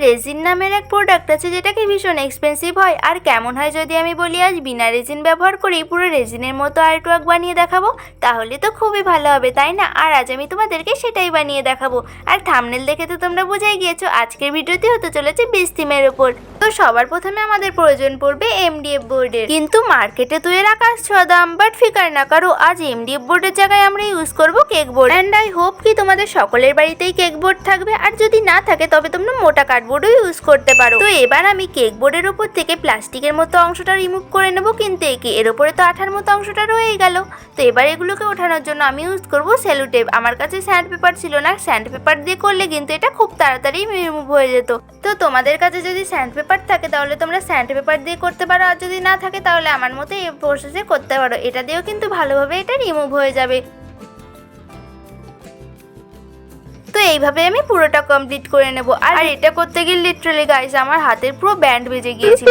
Raisin নামের এক product আছে যেটা কি ভীষণ এক্সপেন্সিভ হয়। আর কেমন হয় যদি আমি বলি আজ বিনা রেজিন ব্যবহার করে পুরো রেজিনের মতো আর্ট ওয়ার্ক বানিয়ে দেখাবো, তাহলে তো খুবই ভালো হবে তাই না। আর আজ আমি তোমাদেরকে সেটাই বানিয়ে দেখাবো। আর থাম্বনেল দেখে তো তোমরা বুঝেই গিয়েছো আজকের ভিডিওতে হতে চলেছে বীজ থিমের উপর। তো সবার প্রথমে আমাদের প্রয়োজন পড়বে এমডিএফ বোর্ডের। কিন্তু মার্কেটে তো এর আকাশ ছোঁয়া দাম, বাট ফিকার না করো, আজ এমডিএফ বোর্ডের জায়গায় আমরা ইউজ করব cake board. And I hope কি তোমাদের সকলের বাড়িতেই কেক বোর্ড থাকবে। আর যদি না থাকে তবে তোমরা মোটা কার্ডবোর্ডও ইউজ করতে পারো। তো এবার আমি কেক বোর্ডের উপর থেকে প্লাস্টিকের মতো অংশটা রিমুভ করে নেব, কিন্তু এর উপরে তো আঠার মতো অংশটা রয়েই গেল। তো এবার এগুলোকে ওঠানোর জন্য আমি ইউজ করব সেলো টেপ। আমার কাছে স্যান্ড পেপার ছিল না, স্যান্ড পেপার দিয়ে করলে কিন্তু এটা খুব তাড়াতাড়ি রিমুভ হয়ে যেত। তো তোমাদের কাছে যদি স্যান্ড পেপার থাকে তাহলে তোমরা স্যান্ড পেপার দিয়ে করতে পারো, আর যদি না থাকে তাহলে আমার মতো এই প্রসেসে করতে পারো। এটা দিয়েও কিন্তু ভালোভাবে এটা রিমুভ হয়ে যাবে। তো এইভাবে আমি পুরোটা কমপ্লিট করে নেব। আর এটা করতে গিয়ে লিটারালি গাইস আমার হাতের পুরো ব্যান্ড বেজে গিয়েছিল।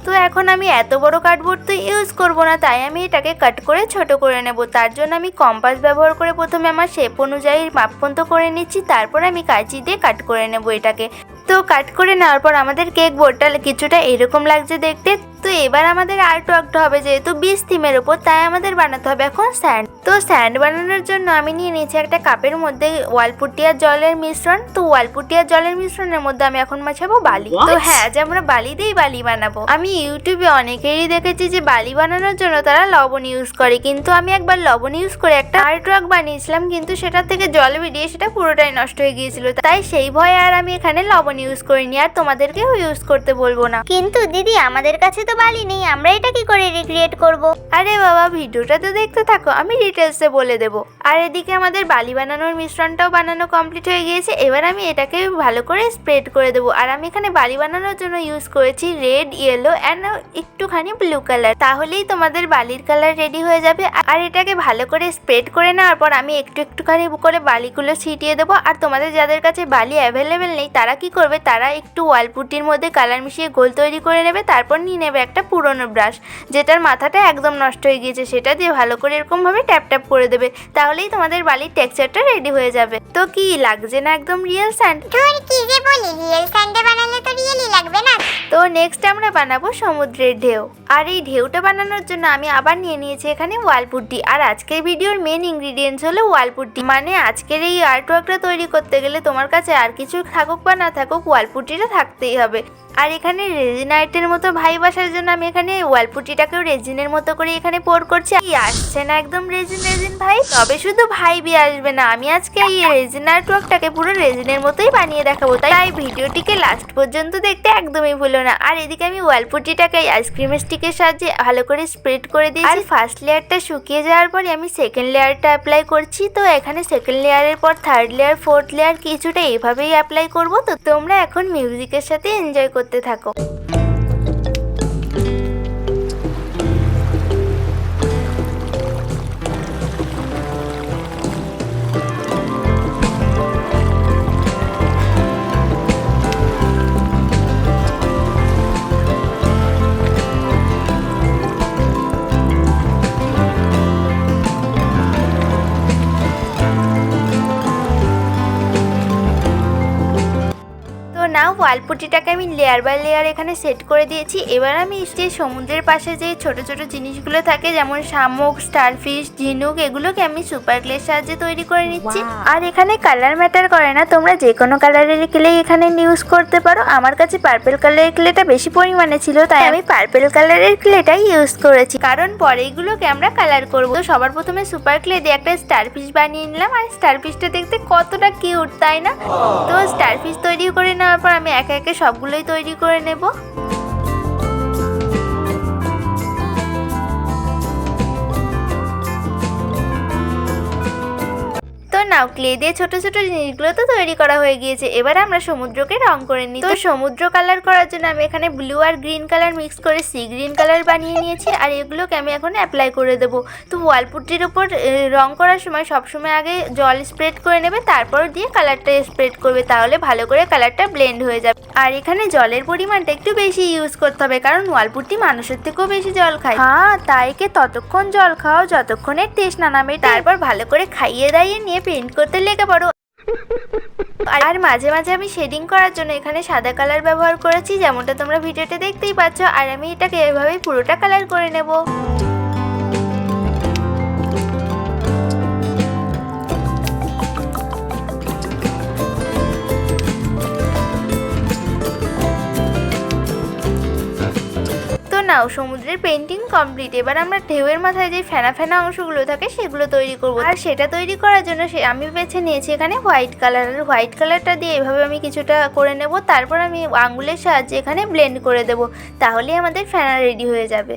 তো এখন আমি এত বড় কার্ডবোর্ড তো ইউজ করব না, তাই আমি এটাকে কাট করে ছোট করে নেব। তার জন্য আমি কম্পাস ব্যবহার করে প্রথমে আমার শেপ অনুযায়ী মাপপন্ত করে নিচ্ছি, তারপর আমি কাঁচি দিয়ে কাট করে নেব এটাকে। তো কাট করে নেওয়ার পর আমাদের কেক বোর্ডটা কিছুটা এরকম লাগছে দেখতে। তো এবার আমাদের আর্ট ওয়ার্কটা হবে যেহেতু বীজ থিমের উপর, তাই আমাদের বানাতে হবে এখন স্যান্ড। তো স্যান্ড বানানোর জন্য আমি নিয়ে নিয়েছি একটা কাপের মধ্যে ওয়ালপুটি আর জলের মিশ্রণ। তো ওয়ালপুটি আর জলের মিশ্রণের মধ্যে আমি এখন মাছাবো বালি। তো হ্যাঁ, আজ আমরা বালি দিয়েই বালি বানাবো। আমি ইউটিউবে অনেকেরই দেখেছি যে বালি বানানোর জন্য তারা লবণ ইউজ করে, কিন্তু আমি একবার লবণ ইউজ করে একটা আর্ট ওয়ার্ক বানিয়েছিলাম, কিন্তু সেটা থেকে জল বেরিয়ে সেটা পুরোটাই নষ্ট হয়ে গিয়েছিল। তাই সেই ভয়ে আর আমি এখানে লবণ ইউজ করিনি, আর তোমাদেরকেও ইউজ করতে বলবো না। কিন্তু দিদি আমাদের কাছে তো বালি নেই, আমরা এটা কি করে রিক্রিয়েট করব? আরে বাবা, ভিডিওটা তো দেখতে থাকো, আমি ডিটেলসে বলে দেবো। আর এদিকে আমাদের বালি বানানোর মিশ্রণটাও বানানো কমপ্লিট হয়ে গিয়েছে। এবার আমি এটাকে ভালো করে স্প্রেড করে দেবো। আর আমি এখানে বালি বানানোর জন্য ইউজ করেছি রেড, ইয়েলো অ্যান্ড একটুখানি ব্লু কালার। তাহলেই তোমাদের বালির কালার রেডি হয়ে যাবে। আর এটাকে ভালো করে স্প্রেড করে নেওয়ার পর আমি একটুখানি করে বালিগুলো ছিটিয়ে দেবো। আর তোমাদের যাদের কাছে বালি অ্যাভেলেবেল নেই তারা কি করবে, তারা একটু ওয়ালপুটির মধ্যে কালার মিশিয়ে গোল তৈরি করে নেবে। তারপর নিয়ে নেবে একটা পুরনো ব্রাশ, যেটার মাথাটা একদম নষ্ট হয়ে গিয়েছে, সেটা দিয়ে ভালো করে এরকম ভাবে ট্যাপ ট্যাপ করে দেবে। তাহলেই তোমাদের বালির টেক্সচারটা রেডি হয়ে যাবে। তো কি লাগছে না একদম রিয়েল স্যান্ড? তোর কি যে বলি, রিয়েল স্যান্ডে বানালে তো রিয়েলই লাগবে না। তো নেক্সট আমরা বানাবো সমুদ্রের ঢেউ। আর এই ঢেউটা বানানোর জন্য আমি আবার নিয়ে নিয়েছি এখানে ওয়ালপুটি। আর আজকের ভিডিওর মেন ইনগ্রিডিয়েন্টস হলো ওয়ালপুটি। মানে আজকের এই আর্ট ওয়ার্কটা তৈরি করতে গেলে তোমার কাছে আর কিছু থাকুক বা না থাকুক, ওয়ালপুটিটা থাকতেই হবে। আর এখানে রেজিন আর্টের মতো ভাইব আসার জন্য আমি এখানে ওয়ালপুটিটাকেও রেজিনের মতো করে এখানে পোর করছি। কি আসছে না একদম রেজিন রেজিন ভাই? তবে শুধু ভাইবই আসবে না, আমি আজকে এই রেজিন আর্ট ওয়ার্কটাকে পুরো রেজিনের মতোই বানিয়ে দেখাবো। তাই ভিডিওটিকে লাস্ট পর্যন্ত দেখতে একদমই ভুলো না। আর এদিকে আমি ওয়ালপুটিটাকে আইসক্রিমের স্টিকের সাহায্যে ভালো করে স্প্রেড করে দিয়েছি। আর ফার্স্ট লেয়ারটা শুকিয়ে যাওয়ার পরে আমি সেকেন্ড লেয়ারটা অ্যাপ্লাই করছি। তো এখানে সেকেন্ড লেয়ারের পর থার্ড লেয়ার, ফোর্থ লেয়ার কিছুটা এইভাবেই অ্যাপ্লাই করবো। তো তোমরা এখন মিউজিকের সাথে এনজয় করতে থাকো। নাও ওয়ালপুটিটাকে আমি লেয়ার বাই লেয়ার এখানে সেট করে দিয়েছি। এবার আমি যে সমুদ্রের পাশে যে ছোট ছোট জিনিসগুলো থাকে যেমন শামুক, স্টারফিশ, ঝিনুক, এগুলোকে আমি সুপার ক্লের সাহায্যে তৈরি করে নিচ্ছি। আর এখানে কালার ম্যাটার করে না, তোমরা যে কোনো কালারের ক্লে এখানে ইউজ করতে পারো। আমার কাছে পার্পল কালারের ক্লেটা বেশি পরিমাণে ছিল, তাই আমি পার্পল কালারের ক্লেটাই ইউজ করেছি, কারণ পরে এগুলোকে আমরা কালার করবো। তো সবার প্রথমে সুপার ক্লে দিয়ে একটা স্টারফিশ বানিয়ে নিলাম। আর স্টারফিশটা দেখতে কতটা কিউট, তাই না? তো স্টারফিশ তৈরি করে নেওয়ার পর আমি একে একে সবগুলোই তৈরি করে নেব। তো নাও ক্লে দিয়ে ছোট ছোট জিনিসগুলো তো তৈরি করা হয়ে গিয়েছে। এবার আমরা সমুদ্রকে রং করে নিই। তো সমুদ্র কালার করার জন্য আমি এখানে ব্লু আর গ্রিন কালার মিক্স করে সি গ্রিন কালার বানিয়ে নিয়েছি। আর এগুলোকে আমি এখন অ্যাপ্লাই করে দেবো। তো ওয়ালপুটির উপর রং করার সময় সবসময় আগে জল স্প্রেড করে নেবে, তারপর দিয়ে কালারটা স্প্রেড করবে, তাহলে ভালো করে কালারটা ব্লেন্ড হয়ে যাবে। আর এখানে জলের পরিমাণটা একটু বেশি ইউজ করতে হবে, কারণ ওয়ালপুটি মানুষের থেকেও বেশি জল খায়। হ্যাঁ, তাইকে ততক্ষণ জল খাও যতক্ষণের টেস্ট না নামে, তারপর ভালো করে খাইয়ে দাইয়ে নিয়ে পেইন্ট করতে লেগে পড়ো। আর মাঝে মাঝে আমি শেডিং করার জন্য এখানে সাদা কালার ব্যবহার করেছি, যেমনটা তোমরা ভিডিওতে দেখতেই পাচ্ছ। আর আমি এটাকে এভাবেই পুরোটা কালার করে নেব। নাও, সমুদ্রের পেন্টিং কমপ্লিট। এবার আমরা ঢেউয়ের মাথায় যে ফেনা ফেনা অংশগুলো থাকে সেগুলো তৈরি করব। আর সেটা তৈরি করার জন্য আমি বেছে নিয়েছি এখানে হোয়াইট কালার। আর হোয়াইট কালারটা দিয়ে এভাবে আমি কিছুটা করে নেব। তারপর আমি আঙুলের সাহায্যে এখানে ব্লেন্ড করে দেব, তাহলেই আমাদের ফেনা রেডি হয়ে যাবে।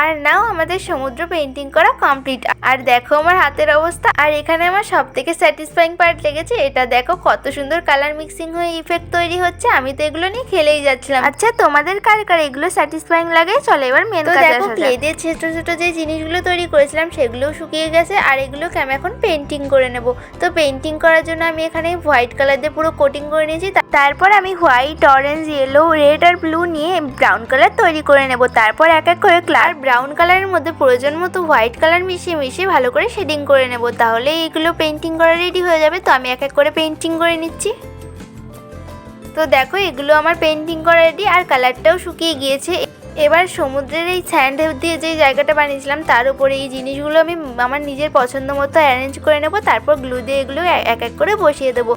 আর নাও, আমাদের সমুদ্র পেন্টিং করা কমপ্লিট। আর দেখো আমার হাতের অবস্থা। আর এখানে আমার সব থেকে স্যাটিসফাইং পার্ট লেগেছে এটা। দেখো কত সুন্দর কালার মিক্সিং হয়ে ইফেক্ট তৈরি হচ্ছে। আমি তো এগুলো নিয়ে খেলেই যাচ্ছিলাম। আচ্ছা, তোমাদের কার কার এগুলো স্যাটিসফাইং লাগে? চলো এবার মেন কাজে আসা যাক। ক্লে দিয়ে ছোট ছোট যে জিনিসগুলো তৈরি করেছিলাম সেগুলোও শুকিয়ে গেছে। আর এগুলোকে আমি এখন পেন্টিং করে নেব। তো পেন্টিং করার জন্য আমি এখানে হোয়াইট কালার দিয়ে পুরো কোটিং করে নিয়েছি। তারপর আমি হোয়াইট, অরেঞ্জ, ইয়েলো, রেড আর ব্লু নিয়ে ব্রাউন কালার তৈরি করে নেব। তারপর এক এক করে ব্রাউন কালারের মধ্যে প্রয়োজন মতো হোয়াইট কালার মিশিয়ে মিশিয়ে ভালো করে শেডিং করে নেব, তাহলে এইগুলো পেন্টিং করা রেডি হয়ে যাবে। তো আমি এক এক করে পেন্টিং করে নিচ্ছি। তো দেখো, এগুলো আমার পেন্টিং করা রেডি আর কালারটাও শুকিয়ে গিয়েছে। এবার সমুদ্রের এই স্যান্ড দিয়ে যে জায়গাটা বানিয়েছিলাম তার উপরে এই জিনিসগুলো আমি আমার নিজের পছন্দ মতো অ্যারেঞ্জ করে নেব। তারপর গ্লু দিয়ে এগুলো এক এক করে বসিয়ে দেবো।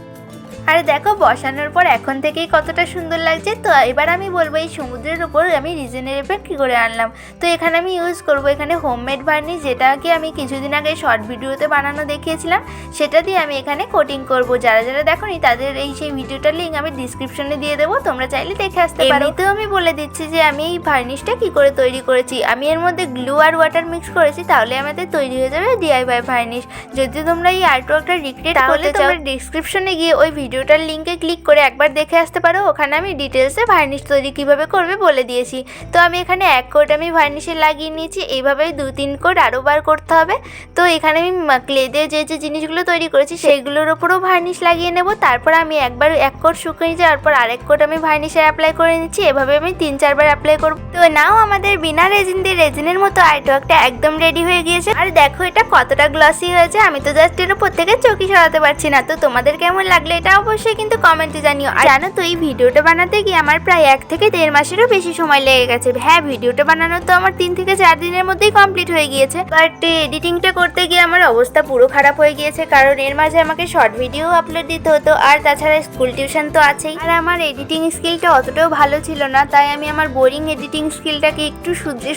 আর দেখো, বসানোর পর এখন থেকেই কতটা সুন্দর লাগছে। তো এবার আমি বলবো এই সমুদ্রের উপর আমি রিজেনের এফেক্ট কী করে আনলাম। তো এখানে আমি ইউজ করব এখানে হোমমেড ভার্নিশ, যেটাকে আমি কিছুদিন আগে শর্ট ভিডিওতে বানানো দেখিয়েছিলাম। সেটা দিয়ে আমি এখানে কোটিং করব। যারা যারা দেখোনি তাদের সেই ভিডিওটার লিঙ্ক আমি ডিসক্রিপশনে দিয়ে দেবো, তোমরা চাইলে দেখে আসতে পারো। এমনিতেও আমি বলে দিচ্ছি যে আমি এই ভার্নিশটা কী করে তৈরি করেছি। আমি এর মধ্যে গ্লু আর ওয়াটার মিক্স করেছি, তাহলে আমাদের তৈরি হয়ে যাবে DIY ভার্নিশ। যদি তোমরা এই আর্টওয়ার্কটা রিক্রিয়েট করতে চাও, ডিসক্রিপশনে গিয়ে ওই ভিডিওটার লিঙ্কে ক্লিক করে একবার দেখে আসতে পারো। ওখানে আমি ডিটেলসে ভার্নিশ তৈরি কীভাবে করবে বলে দিয়েছি। তো আমি এখানে 1 কোট আমি ভার্নিশে লাগিয়ে নিয়েছি। এইভাবেই 2-3 কোট আরও বার করতে হবে। তো এখানে আমি ক্লে দিয়ে যে যে জিনিসগুলো তৈরি করেছি সেগুলোর ওপরও ভার্নিশ লাগিয়ে নেব। তারপর আমি একবার 1 কোট শুকিয়ে যাওয়ার পর আরেক কোট আমি ভার্নিশে অ্যাপ্লাই করে নিচ্ছি। এভাবে আমি 3-4 বার অ্যাপ্লাই করব। তো নাও, আমাদের বিনা রেজিন দিয়ে রেজিনের মতো আর্টওয়ার্কটা একদম রেডি হয়ে গিয়েছে। আর দেখো এটা কতটা গ্লসি হয়েছে। আমি তো জাস্ট এর উপর থেকে চোখই সরাতে পারছি না। তো তোমাদের কেমন লাগলো এটা অবশ্যই কিন্তু কমেন্টে জানিও। আর জানো তো, এই ভিডিওটা বানাতে গিয়ে আমার প্রায় 1 থেকে 1.5 মাসেরও বেশি সময় লেগে গেছে। হ্যাঁ, ভিডিওটা বানানো তো আমার 3 থেকে 4 দিনের মধ্যেই কমপ্লিট হয়ে গিয়েছে। বাট এডিটিংটা করতে গিয়ে আমার অবস্থা পুরো খারাপ হয়ে গিয়েছে, কারণ এর মাঝে আমাকে শর্ট ভিডিও আপলোড দিতে হতো। আর তাছাড়া স্কুল টিউশন তো আছেই। আর আমার এডিটিং স্কিলটা অতটাও ভালো ছিল না, তাই আমি আমার বোরিং এডিটিং স্কিলটাকে একটু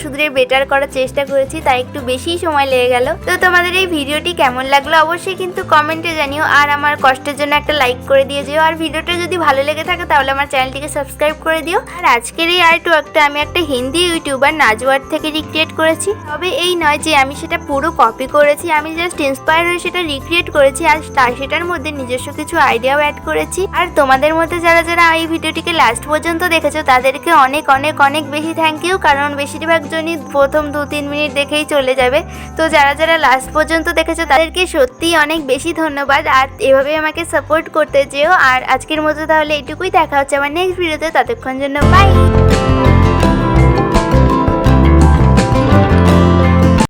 শুধরে বেটার করার চেষ্টা করেছি, তাই একটু বেশি সময় লেগে গেল। তো তোমাদের এই ভিডিওটি কেমন লাগলো অবশ্যই কিন্তু কমেন্টে জানিও। আর আমার কষ্টের জন্য একটা লাইক করে দিয়ে যেও। আর ভিডিওটা যদি ভালো লেগে থাকে তাহলে আমার চ্যানেলটিকে সাবস্ক্রাইব করে দিও। আর আজকের এই আর্টওয়ার্কটা আমি একটা হিন্দি ইউটিউবার নাজওয়ার থেকে রিক্রিয়েট করেছি। তবে এই নয় যে আমি সেটা পুরো কপি করেছি, আমি জাস্ট ইন্সপায়ার হয়ে সেটা রিক্রিয়েট করেছি। আর সেটার মধ্যে নিজস্ব কিছু আইডিয়াও অ্যাড করেছি। আর তোমাদের মধ্যে যারা যারা এই ভিডিওটিকে লাস্ট পর্যন্ত দেখেছো তাদেরকে অনেক অনেক অনেক বেশি থ্যাংক ইউ, কারণ বেশিরভাগ জনই প্রথম 2-3 মিনিট দেখেই চলে যাবে। তো যারা যারা লাস্ট পর্যন্ত দেখেছো তাদেরকে সত্যিই অনেক বেশি ধন্যবাদ। আর এভাবে আমাকে সাপোর্ট করতে যেও। আর আজকের মতো তাহলে এইটুকুই। দেখা হচ্ছে আমার নেক্সট ভিডিওতে। ততক্ষণ জন্য বাই।